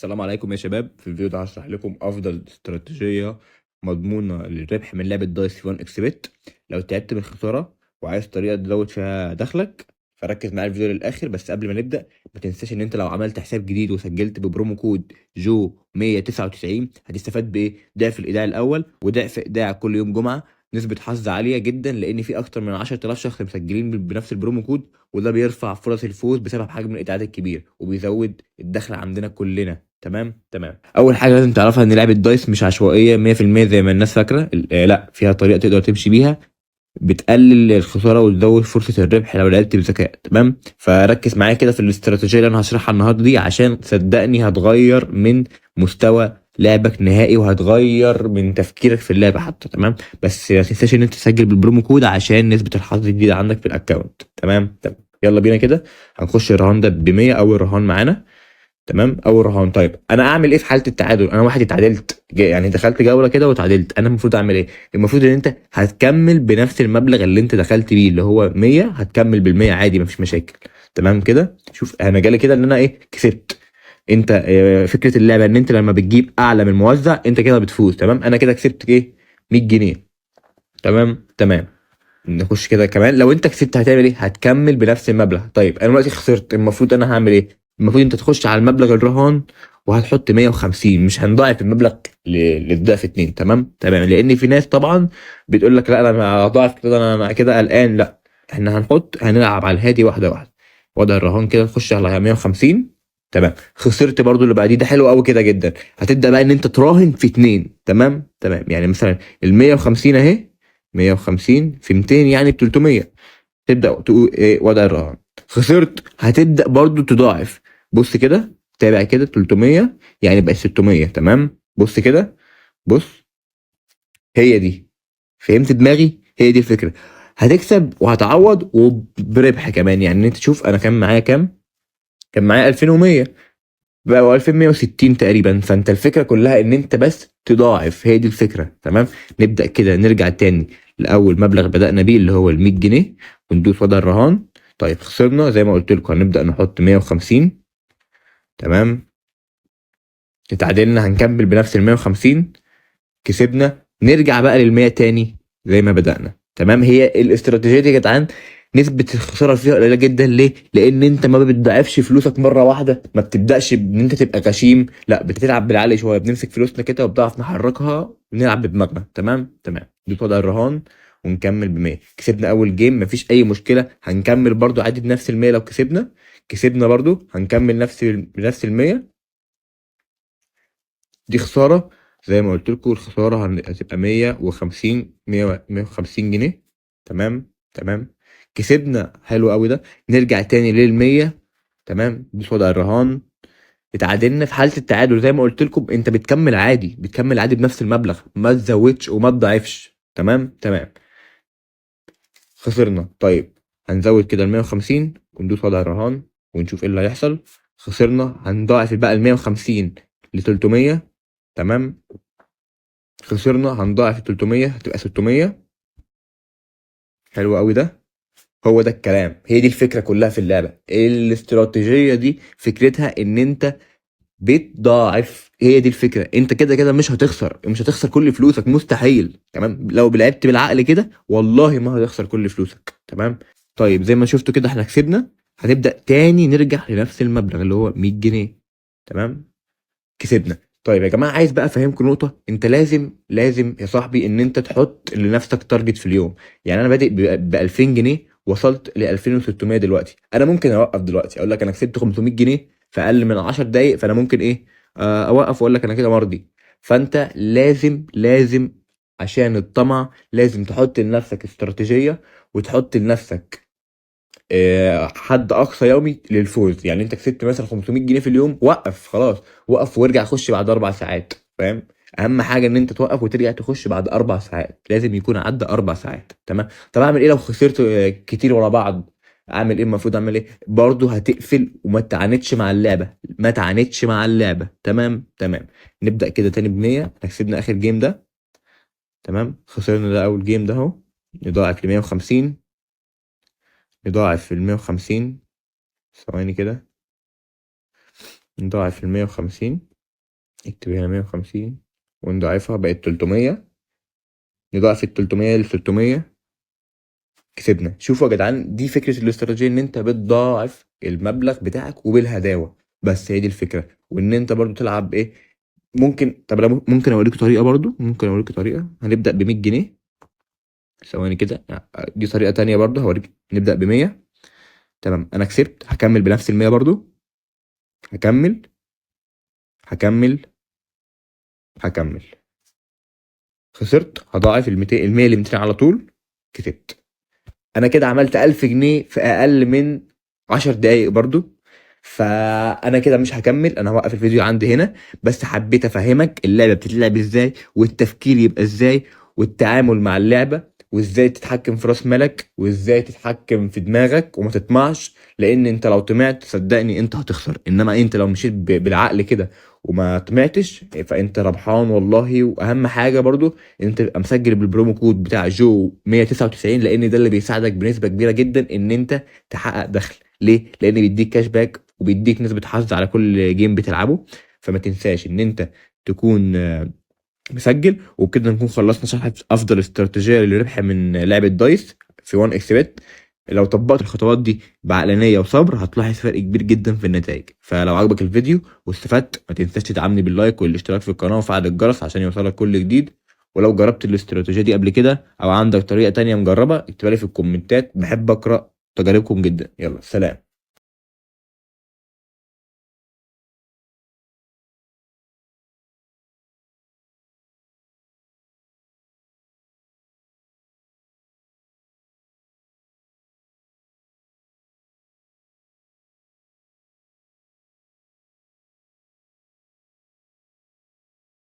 السلام عليكم يا شباب. في الفيديو ده هشرح لكم افضل استراتيجيه مضمونه للربح من لعبه دايس في 1 اكس بت. لو تعبت من الخساره وعايز طريقه تزود فيها دخلك فركز معايا الفيديو للاخر. بس قبل ما نبدا ما تنساش ان انت لو عملت حساب جديد وسجلت ببرومو كود جو 199 هتستفاد بايه؟ ضعف الايداع الاول وضعف ايداع كل يوم جمعه. نسبة حظ عالية جدا لأن في أكتر من 10,000 شخص مسجلين بنفس البرومو كود، وده بيرفع فرص الفوز بسبب حجم الإيداعات الكبير وبيزود الدخل عندنا كلنا. تمام. اول حاجه لازم تعرفها ان لعبه دايس مش عشوائيه 100% زي ما الناس فاكره. لا، فيها طريقه تقدر تمشي بيها بتقلل الخساره وتزود فرصه الربح لو لعبت بذكاء. تمام، فركز معايا كده في الاستراتيجيه اللي انا هشرحها النهارده دي، عشان صدقني هتغير من مستوى لعبك نهائي وهتغير من تفكيرك في اللعبه حتى. تمام، بس ما تنساش ان انت تسجل بالبرومو كود عشان نسبه الحظ الجديده عندك في الاكونت. تمام. يلا بينا كده. هنخش الرهان ده ب 100، اول رهان معانا. تمام، اول رهان. طيب انا اعمل ايه في حاله التعادل؟ انا واحد اتعادلت، يعني دخلت جوله كده واتعادلت، انا المفروض اعمل ايه؟ المفروض ان انت هتكمل بنفس المبلغ اللي انت دخلت بيه اللي هو 100، هتكمل بال 100 عادي مفيش مشاكل. تمام كده. شوف انا جالي كده ان انا ايه، كسبت. انت فكره اللعبه ان انت لما بتجيب اعلى من الموزع انت كده بتفوز. تمام، انا كده كسبت ايه؟ 100 جنيه. تمام. نخش كده كمان. لو انت كسبت هتعمل ايه؟ هتكمل بنفس المبلغ. طيب انا دلوقتي خسرت، المفروض انا هعمل ايه؟ المفروض انت تخش على المبلغ الرهان وهتحط 150. مش هنضاعف المبلغ للضعف اتنين. تمام، لان في ناس طبعا بتقول لك لا انا هضاعف كده، انا كده قلقان. لا، احنا هنلعب على الهادي واحده واحده. وضع الرهان كده، تخش على 150. تمام، خسرت برضو اللي بعديه، ده حلو قوي كده جدا. هتبدا بقى ان انت تراهن في اتنين. تمام، يعني مثلا ال 150 اهي، 150 في 200 يعني ب 300. تبدا تقول ايه؟ وضع الرهان. خسرت هتبدا برضو تضاعف. بص كده، تابع كده 300 يعني بقى 600. تمام، بص كده، بص. هي دي، فهمت دماغي؟ هي دي الفكره. هتكسب وهتعوض وبربح كمان. يعني انت تشوف انا كان معايا كام؟ كان معايا 2100، بقى 2160 تقريبا. فانت الفكره كلها ان انت بس تضاعف، هي دي الفكره. تمام، نبدا كده نرجع تاني لاول مبلغ بدانا بيه اللي هو ال 100 جنيه، وندوس وضع الرهان. طيب خسرنا زي ما قلت لكم، هنبدا نحط 150. تمام، اتعادلنا هنكمل بنفس ال 150. كسبنا نرجع بقى لل 100 تاني زي ما بدأنا. تمام، هي الاستراتيجية دي يا جدعان نسبة الخسارة فيها قليلة جدا. ليه؟ لأن أنت ما بتضاعفش فلوسك مرة واحدة، ما بتبدأش بإن أنت تبقى غشيم، لا بتلعب بالعقل شوية، بنمسك فلوسنا كده وبنعرف نحركها ونلعب بدماغنا. تمام، دي وضع الرهان ونكمل ب 100. كسبنا أول جيم مفيش أي مشكلة، هنكمل برضو عادي بنفس ال 100. لو كسبنا برضو هنكمل بنفس ال 100. دي خسارة زي ما قلت لكم، الخسارة هتبقى 150، 150 جنيه. تمام. كسبنا، حلو قوي ده. نرجع تاني لل100. تمام، دي وضع الرهان. اتعادلنا. في حالة التعادل زي ما قلت لكم انت بتكمل عادي بنفس المبلغ، ما تزودش وما تضعفش. تمام. خسرنا، طيب هنزود كده ال 150 وندوس وضع الرهان ونشوف ايه اللي هيحصل. خسرنا هنضاعف بقى ال 150 ل 300. تمام، خسرنا هنضاعف ال 300 هتبقى 600. حلو قوي ده. هو ده الكلام، هي دي الفكره كلها في اللعبه. الاستراتيجيه دي فكرتها ان انت بتضاعف، هي دي الفكره. انت كده كده مش هتخسر كل فلوسك، مستحيل. تمام، لو لعبت بالعقل كده والله ما هتخسر كل فلوسك. تمام. طيب زي ما شفتوا كده احنا كسبنا، هنبدا تاني نرجع لنفس المبلغ اللي هو 100 جنيه. تمام، كسبنا. طيب يا جماعه، عايز بقى افهمكم نقطه. انت لازم يا صاحبي ان انت تحط لنفسك تارجت في اليوم. يعني انا بادئ ب 2000 جنيه، وصلت ل 2600 دلوقتي. انا ممكن اوقف دلوقتي اقول لك انا كسبت 500 جنيه في اقل من 10 دقائق، فانا ممكن ايه، اوقف واقول لك انا كده مرضي. فانت لازم عشان الطمع لازم تحط لنفسك استراتيجيه، وتحط لنفسك حد اقصى يومي للفوز. يعني انت كسبت مثلا 500 جنيه في اليوم، وقف خلاص، وقف وارجع خش بعد 4 ساعات. فاهم؟ اهم حاجه ان انت توقف وترجع تخش بعد 4 ساعات، لازم يكون عدى 4 ساعات. تمام. طب اعمل ايه لو خسرت كتير ورا بعض؟ اعمل ايه؟ المفروض اعمل ايه؟ برضه هتقفل وما تعاندش مع اللعبه، ما تعاندش مع اللعبه. تمام. نبدا كده تاني ب 100. احنا كسبنا اخر جيم ده. تمام، خسرنا ده اول جيم ده اهو. نضاعف ل 150. نضاعف ال 150. ثواني كده، نضاعف ال 150. اكتب هنا 150 ونضاعفها بقت 300، نضاعف ال 300 ل 600، كسبنا. شوفوا يا جدعان، دي فكرة الاستراتيجية، ان انت بتضاعف المبلغ بتاعك وبالهداوة، بس هي دي الفكرة. وان انت برضو تلعب ايه، ممكن، طب أنا ممكن اوريك طريقة، برضو ممكن اوريك طريقة. هنبدأ ب 100 جنيه، ثواني كده، دي طريقة تانية برضو هوريك. نبدأ ب 100، تمام. انا كسبت، هكمل بنفس ال 100 برضو، هكمل هكمل هكمل. خسرت، هضاعف ال 200، ال 100 ل 200 على طول، كسبت. انا كده عملت 1000 جنيه في اقل من 10 دقايق برضو. فانا كده مش هكمل، انا هوقف الفيديو عندي هنا. بس حبيت افهمك اللعبه بتتلعب ازاي، والتفكير يبقى ازاي، والتعامل مع اللعبه، وازاي تتحكم في راس مالك، وازاي تتحكم في دماغك وما تطمعش. لان انت لو طمعت صدقني انت هتخسر، انما انت لو مشيت بالعقل كده وما طمعتش فانت ربحان والله. واهم حاجه برضو ان انت تبقى مسجل بالبرومو كود بتاع جو 199، لان ده اللي بيساعدك بنسبه كبيره جدا ان انت تحقق دخل. ليه؟ لان بيديك كاش باك وبيديك نسبه حظ على كل جيم بتلعبه. فما تنساش ان انت تكون مسجل. وبكده نكون خلصنا شرح افضل استراتيجيه للربح من لعبه دايس في 1 اكس بت. لو طبقت الخطوات دي بعقلانيه وصبر هتلاحظ فرق كبير جدا في النتائج. فلو عجبك الفيديو واستفدت ما تنساش تدعمني باللايك والاشتراك في القناه وفعل الجرس عشان يوصلك كل جديد. ولو جربت الاستراتيجيه دي قبل كده او عندك طريقه تانية مجربه اكتبها لي في الكومنتات، بحب اقرا تجاربكم جدا. يلا سلام.